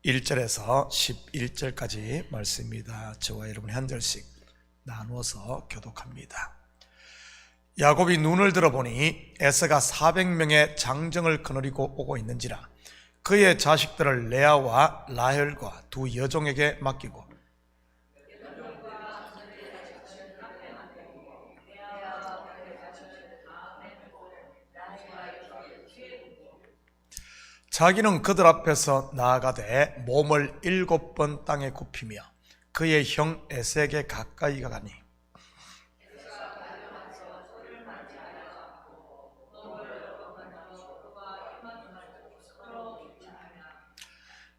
1절에서 11절까지 말씀입니다. 저와 여러분이 한 절씩 나누어서 교독합니다. 야곱이 눈을 들어보니 에서가 400명의 장정을 거느리고 오고 있는지라 그의 자식들을 레아와 라헬과 두 여종에게 맡기고 자기는 그들 앞에서 나아가되 몸을 7번 땅에 굽히며 그의 형 에색에 가까이 가니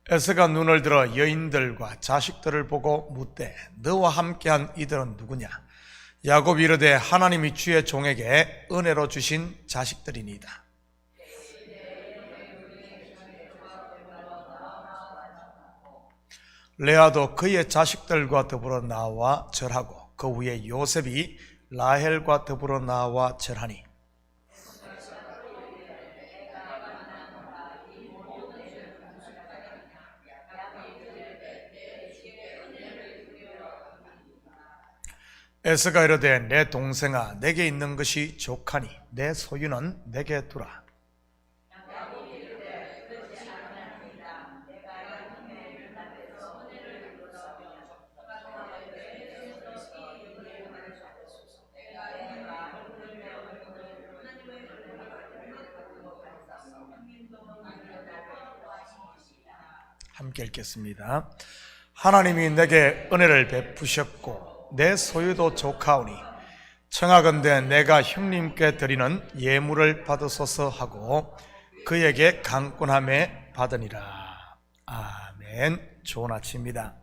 에서가 눈을 들어 여인들과 자식들을 보고 묻되 너와 함께한 이들은 누구냐? 야곱이 이르되 하나님이 주의 종에게 은혜로 주신 자식들이니이다. 레아도 그의 자식들과 더불어 나와 절하고 그 후에 요셉이 라헬과 더불어 나와 절하니 에서가 이르되 내 동생아 내게 있는 것이 족하니 내 소유는 내게 두라. 함께 읽겠습니다. 하나님이 내게 은혜를 베푸셨고 내 소유도 족하오니 청하건대 내가 형님께 드리는 예물을 받으소서 하고 그에게 강권함에 받으니라. 아멘. 좋은 아침입니다.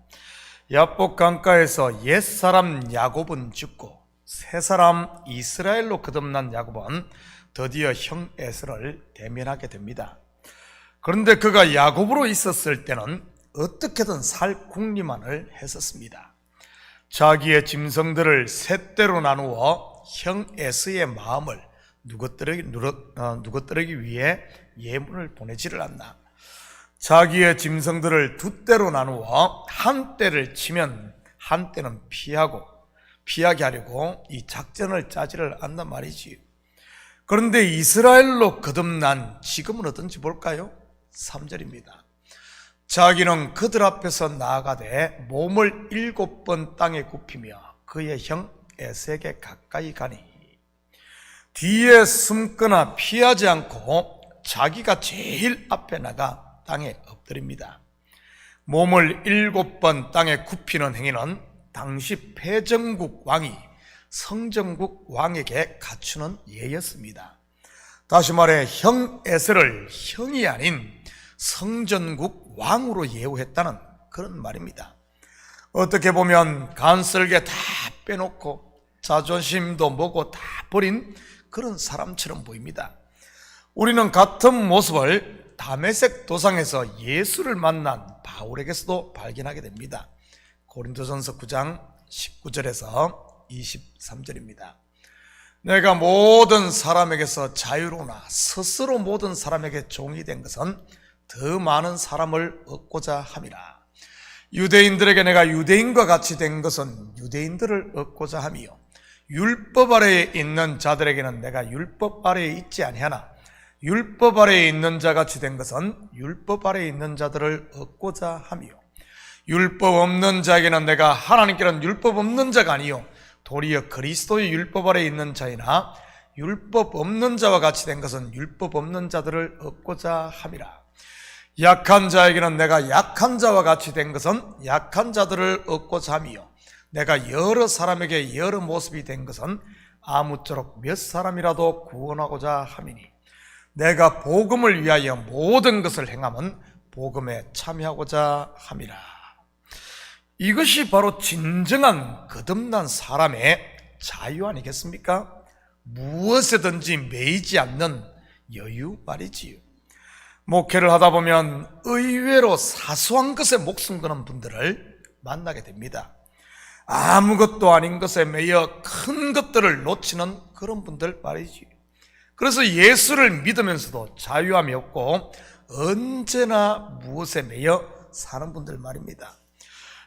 야복 강가에서 옛사람 야곱은 죽고 새사람 이스라엘로 거듭난 야곱은 드디어 형 에서를 대면하게 됩니다. 그런데 그가 야곱으로 있었을 때는 어떻게든 살 궁리만을 했었습니다. 자기의 짐승들을 셋대로 나누어 형 에서의 마음을 누구뜨리기 위해 예물을 보내지를 않나. 자기의 짐승들을 두 떼로 나누어 한 떼를 치면 한 떼는 피하게 하려고 이 작전을 짜지를 않단 말이지요. 그런데 이스라엘로 거듭난 지금은 어떤지 볼까요? 3절입니다. 자기는 그들 앞에서 나아가되 몸을 7번 땅에 굽히며 그의 형 에색에 가까이 가니 뒤에 숨거나 피하지 않고 자기가 제일 앞에 나가 땅에 엎드립니다. 몸을 7번 땅에 굽히는 행위는 당시 패정국 왕이 성정국 왕에게 갖추는 예였습니다. 다시 말해 형 에서를 형이 아닌 성전국 왕으로 예우했다는 그런 말입니다. 어떻게 보면 간설게 다 빼놓고 자존심도 뭐고 다 버린 그런 사람처럼 보입니다. 우리는 같은 모습을 다메섹 도상에서 예수를 만난 바울에게서도 발견하게 됩니다. 고린도전서 9장 19절에서 23절입니다. 내가 모든 사람에게서 자유로우나 스스로 모든 사람에게 종이 된 것은 더 많은 사람을 얻고자 함이라. 유대인들에게 내가 유대인과 같이 된 것은 유대인들을 얻고자 함이요 율법 아래에 있는 자들에게는 내가 율법 아래에 있지 아니하나 율법 아래에 있는 자같이 된 것은 율법 아래에 있는 자들을 얻고자 함이요 율법 없는 자에게는 내가 하나님께는 율법 없는 자가 아니요 도리어 그리스도의 율법 아래에 있는 자이나 율법 없는 자와 같이 된 것은 율법 없는 자들을 얻고자 함이라. 약한 자에게는 내가 약한 자와 같이 된 것은 약한 자들을 얻고자 함이요 내가 여러 사람에게 여러 모습이 된 것은 아무쪼록 몇 사람이라도 구원하고자 함이니 내가 복음을 위하여 모든 것을 행함은 복음에 참여하고자 함이라. 이것이 바로 진정한 거듭난 사람의 자유 아니겠습니까? 무엇에든지 매이지 않는 여유 말이지요. 목회를 하다 보면 의외로 사소한 것에 목숨 거는 분들을 만나게 됩니다. 아무것도 아닌 것에 매여 큰 것들을 놓치는 그런 분들 말이지. 그래서 예수를 믿으면서도 자유함이 없고 언제나 무엇에 매여 사는 분들 말입니다.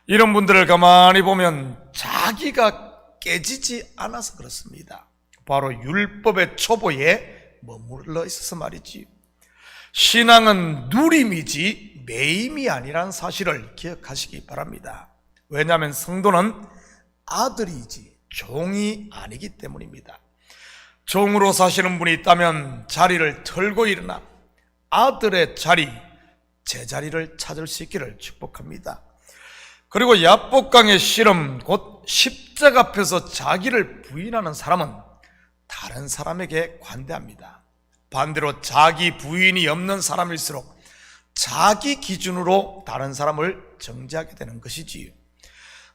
이런 분들을 가만히 보면 자기가 깨지지 않아서 그렇습니다. 바로 율법의 초보에 머물러 있어서 말이지. 신앙은 누림이지 매임이 아니란 사실을 기억하시기 바랍니다. 왜냐하면 성도는 아들이지 종이 아니기 때문입니다. 종으로 사시는 분이 있다면 자리를 털고 일어나 아들의 자리, 제자리를 찾을 수 있기를 축복합니다. 그리고 야복강의 씨름, 곧 십자가 앞에서 자기를 부인하는 사람은 다른 사람에게 관대합니다. 반대로 자기 부인이 없는 사람일수록 자기 기준으로 다른 사람을 정죄하게 되는 것이지요.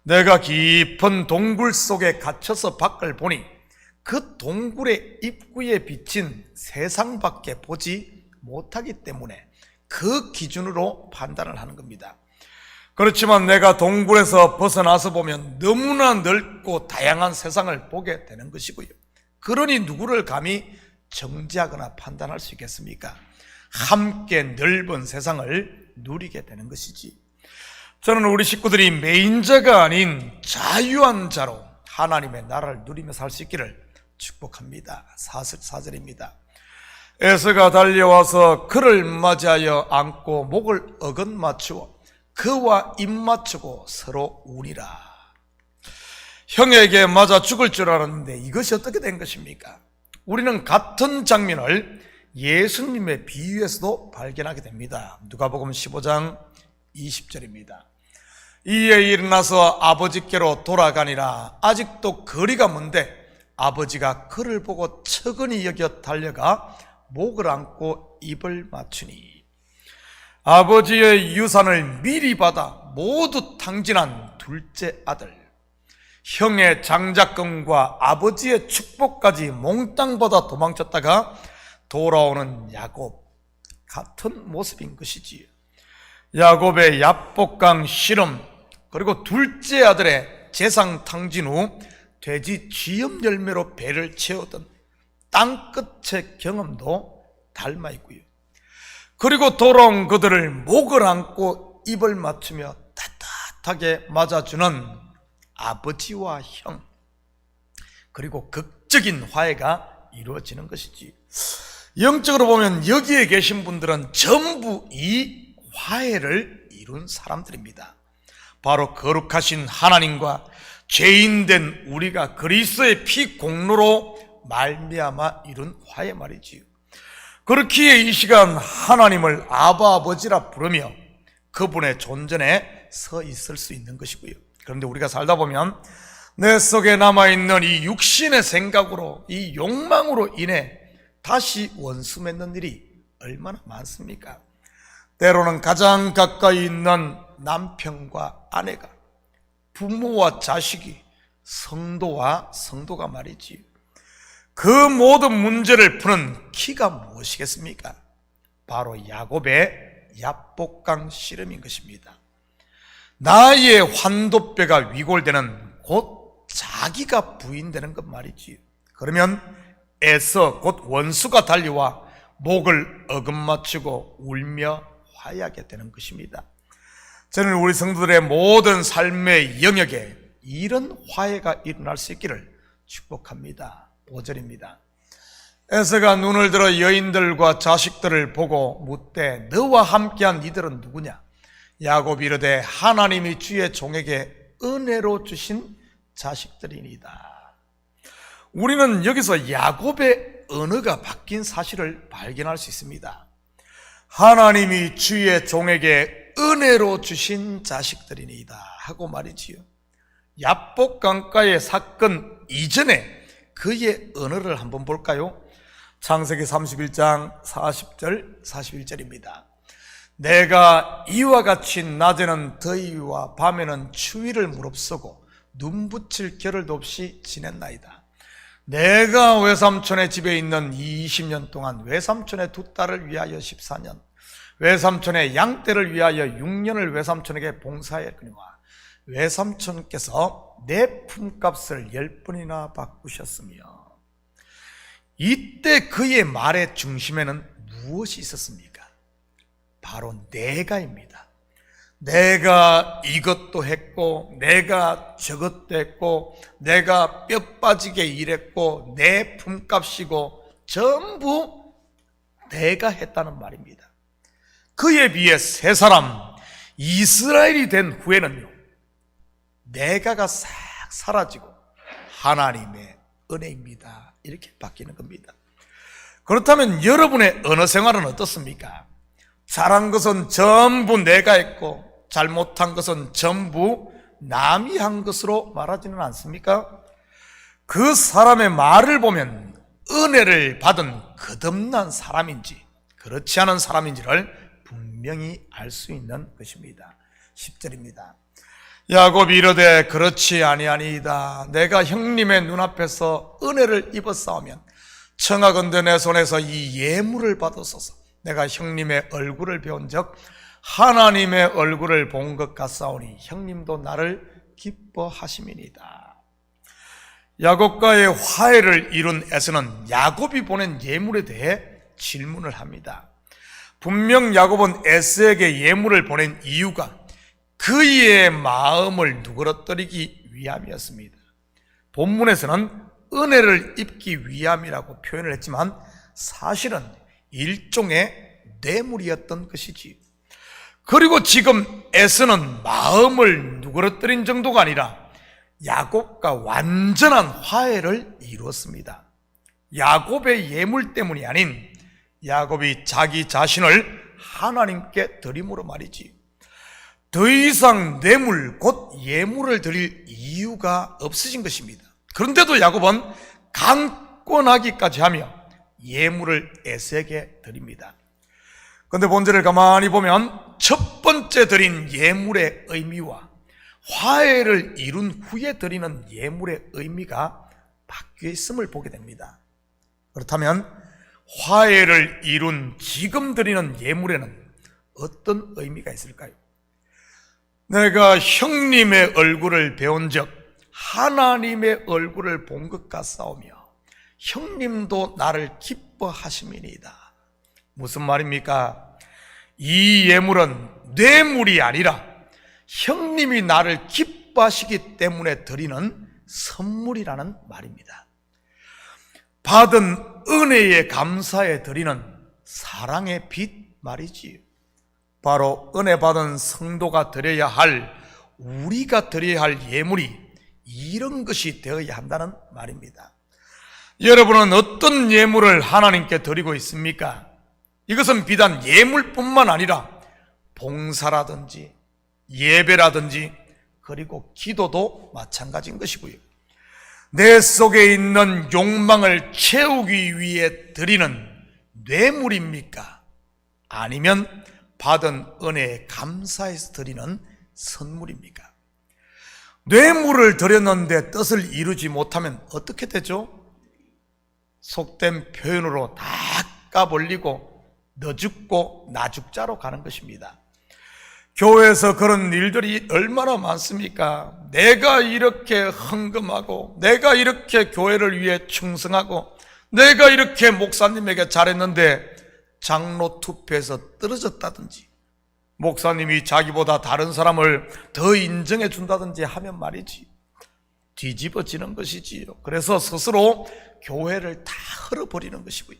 내가 깊은 동굴 속에 갇혀서 밖을 보니 그 동굴의 입구에 비친 세상밖에 보지 못하기 때문에 그 기준으로 판단을 하는 겁니다. 그렇지만 내가 동굴에서 벗어나서 보면 너무나 넓고 다양한 세상을 보게 되는 것이고요. 그러니 누구를 감히 정죄하거나 판단할 수 있겠습니까? 함께 넓은 세상을 누리게 되는 것이지. 저는 우리 식구들이 매인자가 아닌 자유한 자로 하나님의 나라를 누리며 살 수 있기를 축복합니다. 4절입니다. 에서가 달려와서 그를 맞이하여 안고 목을 어긋맞추어 그와 입맞추고 서로 우니라. 형에게 맞아 죽을 줄 알았는데 이것이 어떻게 된 것입니까? 우리는 같은 장면을 예수님의 비유에서도 발견하게 됩니다. 누가복음 15장 20절입니다. 이에 일어나서 아버지께로 돌아가니라. 아직도 거리가 먼데 아버지가 그를 보고 측은히 여겨 달려가 목을 안고 입을 맞추니, 아버지의 유산을 미리 받아 모두 탕진한 둘째 아들, 형의 장자권과 아버지의 축복까지 몽땅 받아 도망쳤다가 돌아오는 야곱, 같은 모습인 것이지요. 야곱의 야복강 실험, 그리고 둘째 아들의 재상 탕진 후 돼지 쥐염 열매로 배를 채우던 땅끝의 경험도 닮아 있고요. 그리고 돌아온 그들을 목을 안고 입을 맞추며 따뜻하게 맞아주는 아버지와 형, 그리고 극적인 화해가 이루어지는 것이지. 영적으로 보면 여기에 계신 분들은 전부 이 화해를 이룬 사람들입니다. 바로 거룩하신 하나님과 죄인된 우리가 그리스도의 피 공로로 말미암아 이룬 화해 말이지요. 그렇기에 이 시간 하나님을 아바 아버지라 부르며 그분의 존전에 서 있을 수 있는 것이고요. 그런데 우리가 살다 보면 내 속에 남아있는 이 육신의 생각으로, 이 욕망으로 인해 다시 원수 맺는 일이 얼마나 많습니까? 때로는 가장 가까이 있는 남편과 아내가, 부모와 자식이, 성도와 성도가 말이지. 그 모든 문제를 푸는 키가 무엇이겠습니까? 바로 야곱의 야복강 씨름인 것입니다. 나의 환도뼈가 위골되는, 곧 자기가 부인되는 것 말이지. 그러면 에서, 곧 원수가 달려와 목을 어긋맞추고 울며 화해하게 되는 것입니다. 저는 우리 성도들의 모든 삶의 영역에 이런 화해가 일어날 수 있기를 축복합니다. 5절입니다. 에서가 눈을 들어 여인들과 자식들을 보고 묻되 너와 함께한 이들은 누구냐? 야곱이 이르되 하나님이 주의 종에게 은혜로 주신 자식들이니이다. 우리는 여기서 야곱의 언어가 바뀐 사실을 발견할 수 있습니다. 하나님이 주의 종에게 은혜로 주신 자식들이니이다 하고 말이지요. 야복강가의 사건 이전에 그의 언어를 한번 볼까요? 창세기 31장 40절 41절입니다. 내가 이와 같이 낮에는 더위와 밤에는 추위를 무릅쓰고 눈 붙일 겨를도 없이 지냈나이다. 내가 외삼촌의 집에 있는 20년 동안 외삼촌의 두 딸을 위하여 14년, 외삼촌의 양떼를 위하여 6년을 외삼촌에게 봉사했거니와 외삼촌께서 내 품값을 10번이나 바꾸셨으며. 이때 그의 말의 중심에는 무엇이 있었습니까? 바로 내가입니다. 내가 이것도 했고 내가 저것도 했고 내가 뼈 빠지게 일했고 내 품값이고 전부 내가 했다는 말입니다. 그에 비해 세 사람 이스라엘이 된 후에는요, 내가가 싹 사라지고 하나님의 은혜입니다, 이렇게 바뀌는 겁니다. 그렇다면 여러분의 언어 생활은 어떻습니까? 잘한 것은 전부 내가 했고 잘못한 것은 전부 남이 한 것으로 말하지는 않습니까? 그 사람의 말을 보면 은혜를 받은 거듭난 사람인지 그렇지 않은 사람인지를 분명히 알 수 있는 것입니다. 10절입니다. 야곱이 이르되 그렇지 아니하니이다. 내가 형님의 눈앞에서 은혜를 입었사오면 청하건대 내 손에서 이 예물을 받으소서. 내가 형님의 얼굴을 배운 적 하나님의 얼굴을 본 것 같사오니 형님도 나를 기뻐하심이니이다. 야곱과의 화해를 이룬 에서는 야곱이 보낸 예물에 대해 질문을 합니다. 분명 야곱은 에서에게 예물을 보낸 이유가 그의 마음을 누그러뜨리기 위함이었습니다. 본문에서는 은혜를 입기 위함이라고 표현을 했지만 사실은 일종의 뇌물이었던 것이지. 그리고 지금 에서는 마음을 누그러뜨린 정도가 아니라 야곱과 완전한 화해를 이루었습니다. 야곱의 예물 때문이 아닌 야곱이 자기 자신을 하나님께 드림으로 말이지, 더 이상 뇌물 곧 예물을 드릴 이유가 없어진 것입니다. 그런데도 야곱은 강권하기까지 하며 예물을 에서에게 드립니다. 그런데 본절을 가만히 보면 첫 번째 드린 예물의 의미와 화해를 이룬 후에 드리는 예물의 의미가 바뀌어 있음을 보게 됩니다. 그렇다면 화해를 이룬 지금 드리는 예물에는 어떤 의미가 있을까요? 내가 형님의 얼굴을 배운 적 하나님의 얼굴을 본 것 같사오며 형님도 나를 기뻐하심이니이다. 무슨 말입니까? 이 예물은 뇌물이 아니라 형님이 나를 기뻐하시기 때문에 드리는 선물이라는 말입니다. 받은 은혜에 감사해 드리는 사랑의 빛 말이지요. 바로 은혜 받은 성도가 드려야 할, 우리가 드려야 할 예물이 이런 것이 되어야 한다는 말입니다. 여러분은 어떤 예물을 하나님께 드리고 있습니까? 이것은 비단 예물뿐만 아니라 봉사라든지 예배라든지 그리고 기도도 마찬가지인 것이고요. 내 속에 있는 욕망을 채우기 위해 드리는 뇌물입니까? 아니면 받은 은혜에 감사해서 드리는 선물입니까? 뇌물을 드렸는데 뜻을 이루지 못하면 어떻게 되죠? 속된 표현으로 다 까버리고 너 죽고 나 죽자로 가는 것입니다. 교회에서 그런 일들이 얼마나 많습니까? 내가 이렇게 헌금하고 내가 이렇게 교회를 위해 충성하고 내가 이렇게 목사님에게 잘했는데 장로 투표에서 떨어졌다든지 목사님이 자기보다 다른 사람을 더 인정해 준다든지 하면 말이지 뒤집어지는 것이지요. 그래서 스스로 교회를 다 흘어버리는 것이고요.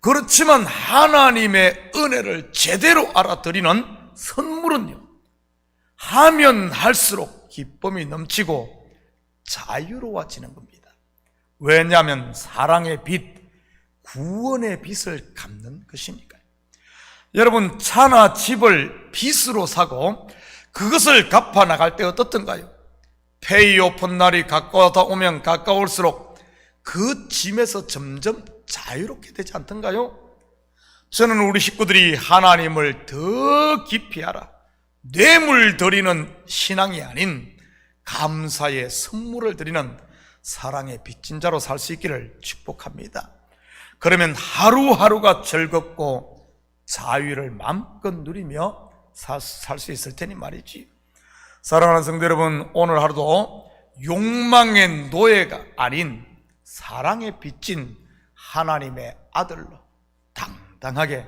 그렇지만 하나님의 은혜를 제대로 알아들이는 선물은요, 하면 할수록 기쁨이 넘치고 자유로워지는 겁니다. 왜냐하면 사랑의 빛, 구원의 빛을 갚는 것이니까요. 여러분, 차나 집을 빚으로 사고 그것을 갚아 나갈 때 어떻던가요? 페이오픈 날이 가까워다 오면 가까울수록 그 짐에서 점점 자유롭게 되지 않던가요? 저는 우리 식구들이 하나님을 더 깊이 알아 뇌물 드리는 신앙이 아닌 감사의 선물을 드리는 사랑의 빚진 자로 살 수 있기를 축복합니다. 그러면 하루하루가 즐겁고 자유를 마음껏 누리며 살 수 있을 테니 말이지. 사랑하는 성도 여러분, 오늘 하루도 욕망의 노예가 아닌 사랑의 빚진 하나님의 아들로 당당하게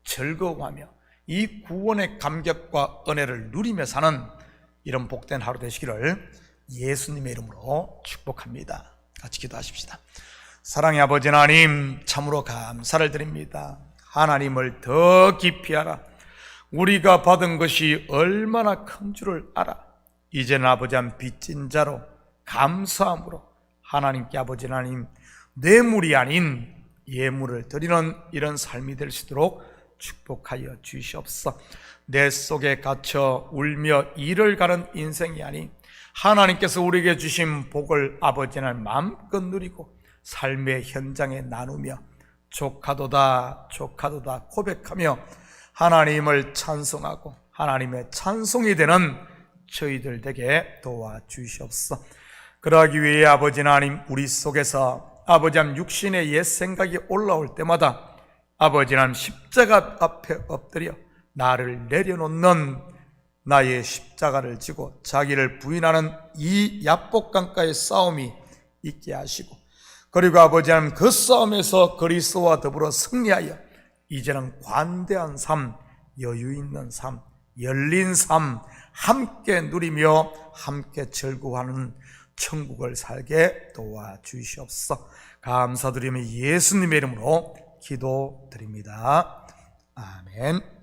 즐거워하며 이 구원의 감격과 은혜를 누리며 사는 이런 복된 하루 되시기를 예수님의 이름으로 축복합니다. 같이 기도하십시다. 사랑의 아버지 하나님, 참으로 감사를 드립니다. 하나님을 더 깊이 알아 우리가 받은 것이 얼마나 큰 줄을 알아 이제는 아버지 한 빚진 자로 감사함으로 하나님께 아버지 하나님 뇌물이 아닌 예물을 드리는 이런 삶이 될 수 있도록 축복하여 주시옵소서. 내 속에 갇혀 울며 이를 가는 인생이 아닌 하나님께서 우리에게 주신 복을 아버지 하나님 마음껏 누리고 삶의 현장에 나누며 조카도다 조카도다 고백하며 하나님을 찬송하고 하나님의 찬송이 되는 저희들 되게 도와주시옵소서. 그러기 위해 아버지 하나님 우리 속에서 아버지 하나님 육신의 옛 생각이 올라올 때마다 아버지 하나님 십자가 앞에 엎드려 나를 내려놓는 나의 십자가를 지고 자기를 부인하는 이 야복강가의 싸움이 있게 하시고 그리고 아버지 하나님 그 싸움에서 그리스도와 더불어 승리하여 이제는 관대한 삶, 여유 있는 삶, 열린 삶 함께 누리며 함께 즐거워하는 천국을 살게 도와주시옵소서. 감사드리며 예수님의 이름으로 기도드립니다. 아멘.